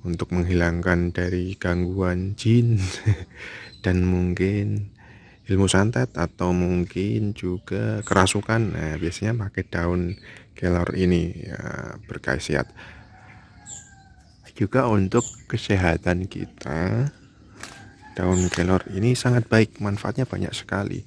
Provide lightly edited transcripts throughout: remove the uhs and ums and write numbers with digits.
untuk menghilangkan dari gangguan jin dan mungkin ilmu santet atau mungkin juga kerasukan. Nah, biasanya pakai daun kelor ini ya, berkhasiat juga untuk kesehatan kita. Daun kelor ini sangat baik, manfaatnya banyak sekali.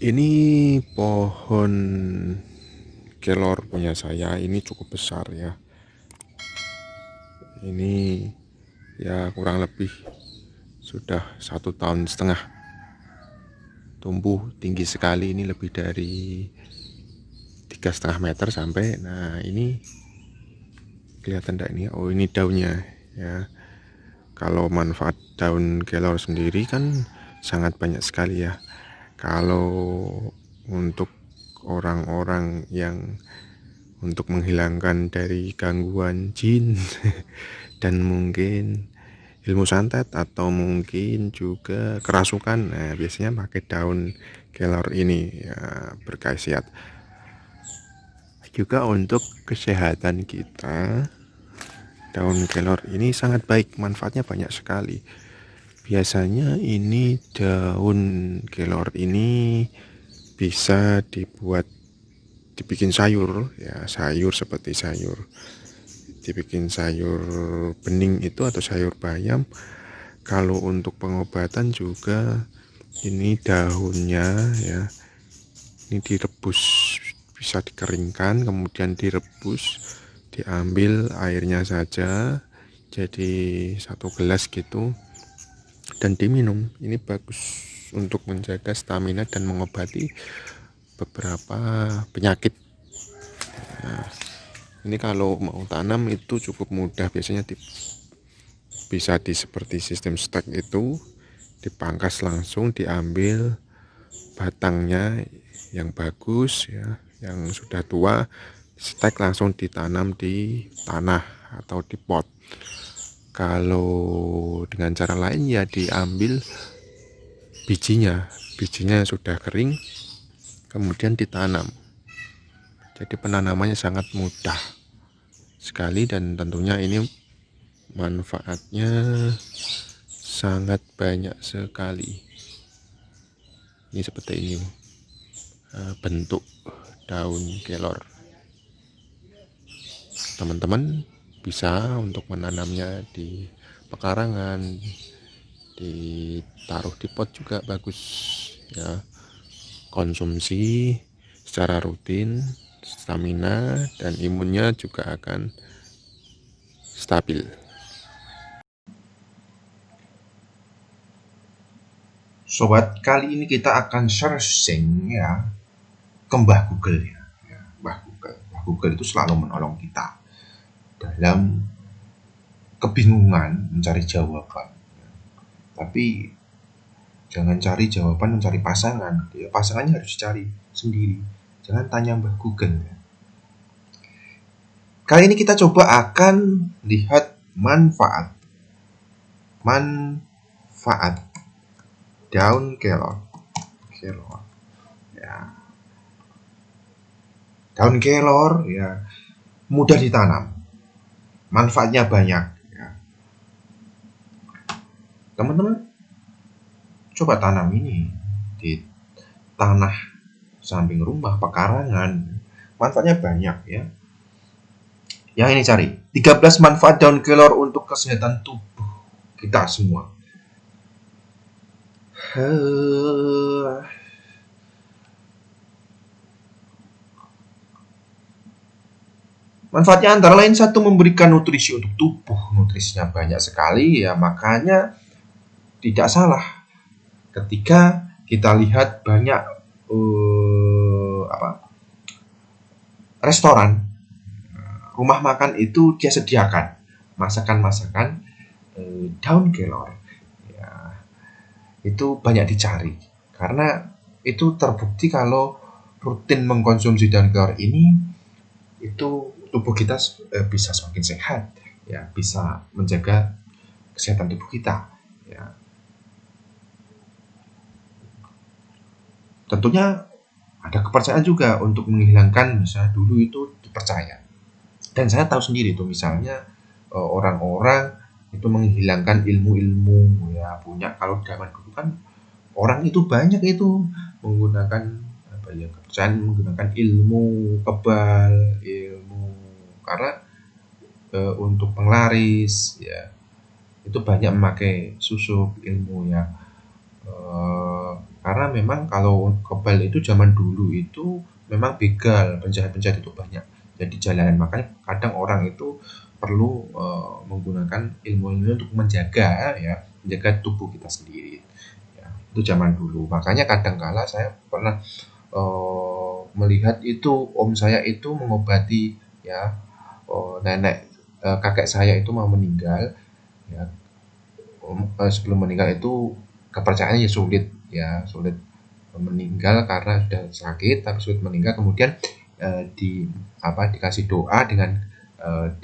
Ini pohon kelor punya saya, ini cukup besar ya. Ini ya kurang lebih sudah 1,5 tahun tumbuh tinggi sekali. Ini lebih dari 3,5 meter sampai. Nah, ini kelihatan enggak ini? Oh, ini daunnya ya. Kalau manfaat daun kelor sendiri kan sangat banyak sekali ya. Kalau untuk orang-orang yang untuk menghilangkan dari gangguan jin dan mungkin ilmu santet atau mungkin juga kerasukan. Nah, biasanya pakai daun kelor ini ya, berkhasiat juga untuk kesehatan kita. Daun kelor ini sangat baik, manfaatnya banyak sekali. Biasanya ini daun kelor ini bisa dibikin sayur ya, sayur seperti dibikin sayur bening itu atau sayur bayam. Kalau untuk pengobatan juga ini daunnya ya, ini direbus, bisa dikeringkan kemudian direbus, diambil airnya saja jadi 1 gelas gitu dan diminum. Ini bagus untuk menjaga stamina dan mengobati beberapa penyakit. Nah, ini kalau mau tanam itu cukup mudah, biasanya bisa seperti sistem stek itu, dipangkas langsung, diambil batangnya yang bagus ya, yang sudah tua, stek langsung ditanam di tanah atau di pot. Kalau dengan cara lain ya diambil bijinya sudah kering kemudian ditanam. Jadi penanamannya sangat mudah sekali dan tentunya ini manfaatnya sangat banyak sekali. Ini seperti ini bentuk daun kelor. Teman-teman bisa untuk menanamnya di pekarangan, ditaruh di pot juga bagus ya. Konsumsi secara rutin, stamina dan imunnya juga akan stabil. Sobat, kali ini kita akan searching ya ke Mbah Google ya. Mbah Google itu selalu menolong kita dalam kebingungan mencari jawaban. Tapi jangan cari jawaban mencari pasangan. Ya, pasangannya harus dicari sendiri. Jangan tanya Mbah Google ya. Kali ini kita coba akan lihat manfaat daun kelor ya. Daun kelor ya mudah ditanam, manfaatnya banyak ya. Teman-teman coba tanam ini di tanah samping rumah, pekarangan. Manfaatnya banyak ya. Yang ini cari 13 manfaat daun kelor untuk kesehatan tubuh kita semua. Manfaatnya antara lain satu, memberikan nutrisi untuk tubuh. Nutrisinya banyak sekali ya, makanya tidak salah ketika kita lihat banyak restoran, rumah makan itu dia sediakan masakan-masakan daun kelor ya, itu banyak dicari karena itu terbukti kalau rutin mengkonsumsi daun kelor ini itu tubuh kita bisa semakin sehat ya, bisa menjaga kesehatan tubuh kita ya. Tentunya ada kepercayaan juga untuk menghilangkan, misalnya dulu itu dipercaya, dan saya tahu sendiri tuh misalnya orang-orang itu menghilangkan ilmu-ilmu ya, punya, kalau zaman dulu kan orang itu banyak itu menggunakan apa ya, kepercayaan menggunakan ilmu kebal, ilmu karena untuk penglaris ya, itu banyak memakai susuk ilmu ya, karena memang kalau kebal itu zaman dulu itu memang begal, penjahat-penjahat itu banyak jadi jalanan, makanya kadang orang itu perlu menggunakan ilmu-ilmu untuk menjaga ya, menjaga tubuh kita sendiri ya, itu zaman dulu. Makanya kadang-kala saya pernah melihat itu om saya itu mengobati ya, nenek kakek saya itu mau meninggal ya, sebelum meninggal itu kepercayaannya ya sulit meninggal karena sudah sakit tapi sulit meninggal, kemudian dikasih doa dengan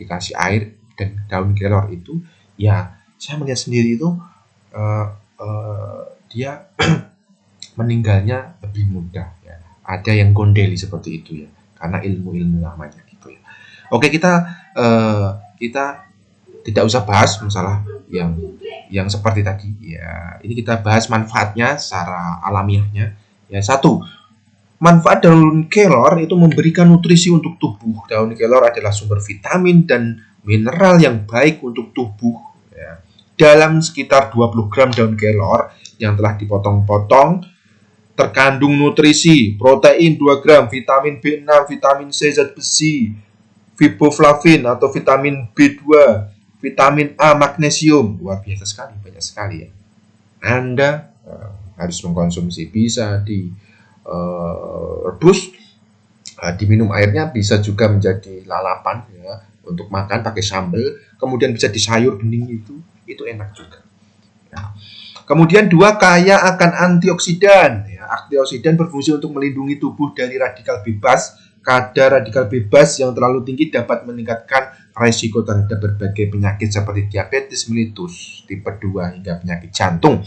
dikasih air dan daun kelor itu ya, saya melihat sendiri itu dia meninggalnya lebih mudah ya. Ada yang gondeli seperti itu ya, karena ilmu-ilmu namanya gitu ya. Oke, kita tidak usah bahas masalah yang seperti tadi ya. Ini kita bahas manfaatnya secara alamiahnya ya. Satu, manfaat daun kelor itu memberikan nutrisi untuk tubuh. Daun kelor adalah sumber vitamin dan mineral yang baik untuk tubuh ya. Dalam sekitar 20 gram daun kelor yang telah dipotong-potong terkandung nutrisi, protein 2 gram, vitamin B6, vitamin C, zat besi, riboflavin atau vitamin B2, vitamin A, magnesium. Luar biasa sekali, banyak sekali ya. Anda harus mengkonsumsi, bisa di rebus, diminum airnya, bisa juga menjadi lalapan ya, untuk makan pakai sambal, kemudian bisa di sayur bening itu enak juga ya. Kemudian 2, kaya akan antioksidan ya. Antioksidan berfungsi untuk melindungi tubuh dari radikal bebas. Kadar radikal bebas yang terlalu tinggi dapat meningkatkan risiko terhadap berbagai penyakit seperti diabetes mellitus tipe 2 hingga penyakit jantung.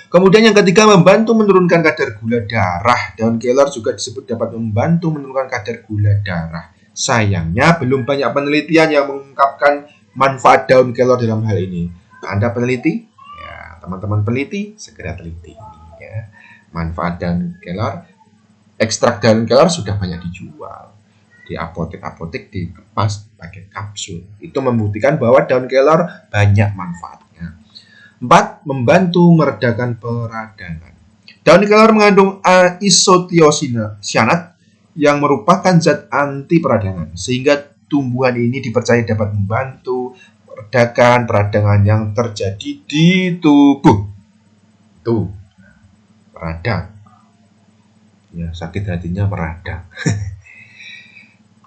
Kemudian yang ketiga, membantu menurunkan kadar gula darah. Daun kelor juga disebut dapat membantu menurunkan kadar gula darah. Sayangnya belum banyak penelitian yang mengungkapkan manfaat daun kelor dalam hal ini. Anda peneliti? Ya, teman-teman peneliti, segera teliti ya. Manfaat daun kelor, ekstrak daun kelor sudah banyak dijual di apotek-apotek, dikemas pakai kapsul. Itu membuktikan bahwa daun kelor banyak manfaatnya. 4, membantu meredakan peradangan. Daun kelor mengandung isothiocyanat yang merupakan zat anti peradangan, sehingga tumbuhan ini dipercaya dapat membantu meredakan peradangan yang terjadi di tubuh. Tuh, meradang. Ya, sakit hatinya meradang.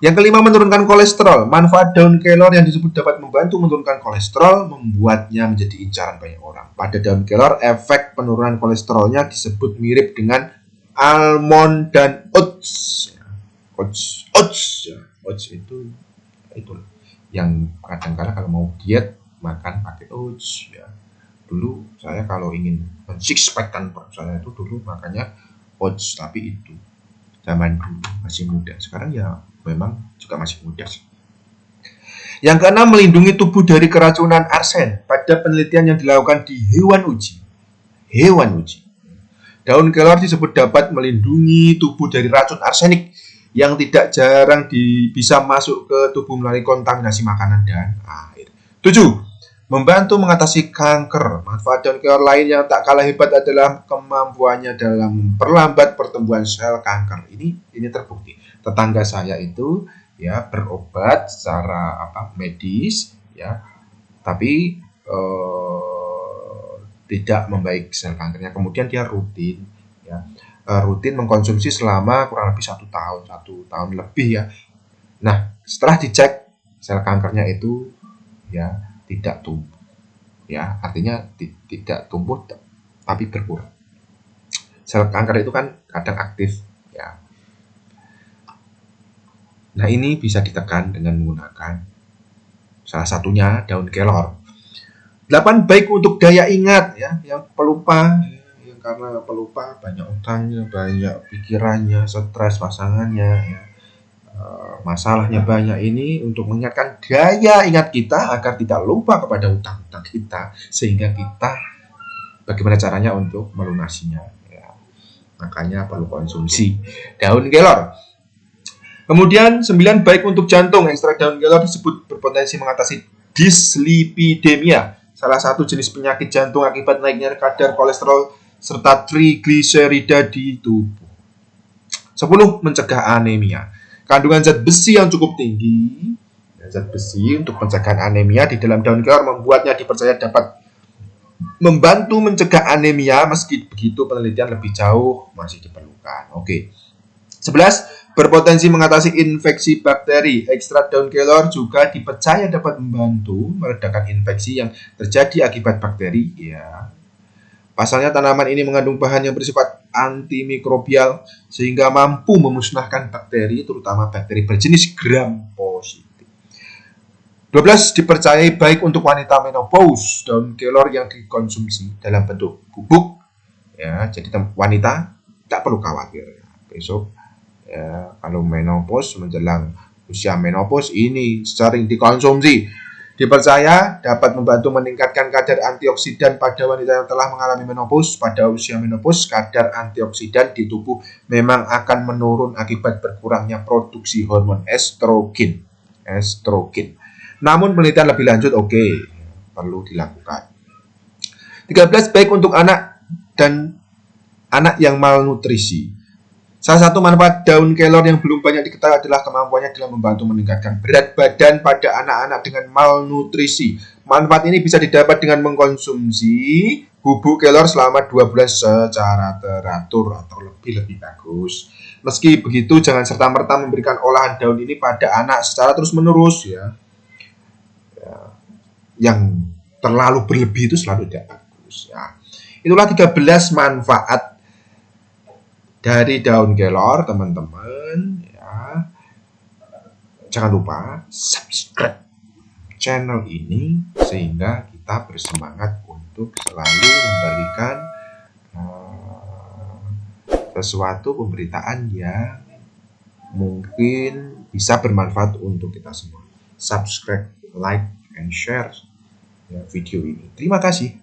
Yang kelima, menurunkan kolesterol. Manfaat daun kelor yang disebut dapat membantu menurunkan kolesterol membuatnya menjadi incaran banyak orang. Pada daun kelor, efek penurunan kolesterolnya disebut mirip dengan almond dan oats. Oats itu yang kadang-kadang kalau mau diet makan pakai oats ya. Dulu saya kalau ingin six pack kan saya itu dulu makannya oats, tapi itu zaman dulu masih muda. Sekarang ya memang juga masih muda sih. Yang keenam, melindungi tubuh dari keracunan arsen. Pada penelitian yang dilakukan di hewan uji, Daun kelor disebut dapat melindungi tubuh dari racun arsenik yang tidak jarang bisa masuk ke tubuh melalui kontaminasi makanan dan air. 7. Membantu mengatasi kanker. Manfaat daun kelor lain yang tak kalah hebat adalah kemampuannya dalam memperlambat pertumbuhan sel kanker. Ini terbukti. Tetangga saya itu ya berobat secara medis ya, tapi tidak membaik sel kankernya. Kemudian dia rutin mengkonsumsi selama kurang lebih 1 tahun lebih ya. Nah, setelah dicek sel kankernya itu ya tidak tumbuh, ya artinya tidak tumbuh tapi berkurang. Sel kanker itu kan kadang aktif ya. Nah, ini bisa ditekan dengan menggunakan salah satunya daun kelor. 8. Baik untuk daya ingat ya, yang pelupa ya, karena pelupa banyak utangnya, banyak pikirannya, stres pasangannya ya. Masalahnya banyak ini untuk mengingatkan daya ingat kita agar tidak lupa kepada utang-utang kita, sehingga kita bagaimana caranya untuk melunasinya ya. Makanya perlu konsumsi daun kelor. Kemudian 9. Baik untuk jantung. Ekstrak daun kelor disebut berpotensi mengatasi dislipidemia, salah satu jenis penyakit jantung akibat naiknya kadar kolesterol serta trigliserida di tubuh. 10. Mencegah anemia. Kandungan zat besi yang cukup tinggi, zat besi untuk pencegahan anemia di dalam daun kelor membuatnya dipercaya dapat membantu mencegah anemia. Meski begitu, penelitian lebih jauh masih diperlukan. Oke. 11. Berpotensi mengatasi infeksi bakteri. Ekstrak daun kelor juga dipercaya dapat membantu meredakan infeksi yang terjadi akibat bakteri ya. Pasalnya tanaman ini mengandung bahan yang bersifat antimikrobial sehingga mampu memusnahkan bakteri, terutama bakteri berjenis gram positif. 12. Dipercayai baik untuk wanita menopause. Daun kelor yang dikonsumsi dalam bentuk bubuk ya, jadi wanita tak perlu khawatir ya. Besok ya, kalau menopause, menjelang usia menopause, ini sering dikonsumsi. Dipercaya dapat membantu meningkatkan kadar antioksidan pada wanita yang telah mengalami menopause. Pada usia menopause, kadar antioksidan di tubuh memang akan menurun akibat berkurangnya produksi hormon estrogen. Namun penelitian lebih lanjut perlu dilakukan. 13. Baik untuk anak dan anak yang malnutrisi. Salah satu manfaat daun kelor yang belum banyak diketahui adalah kemampuannya dalam membantu meningkatkan berat badan pada anak-anak dengan malnutrisi. Manfaat ini bisa didapat dengan mengkonsumsi bubuk kelor selama 2 bulan secara teratur atau lebih bagus. Meski begitu, jangan serta-merta memberikan olahan daun ini pada anak secara terus-menerus ya. Yang terlalu berlebih itu selalu tidak bagus ya. Itulah 13 manfaat dari daun kelor, teman-teman ya. Jangan lupa subscribe channel ini sehingga kita bersemangat untuk selalu memberikan sesuatu pemberitaan yang mungkin bisa bermanfaat untuk kita semua. Subscribe, like, and share ya video ini. Terima kasih.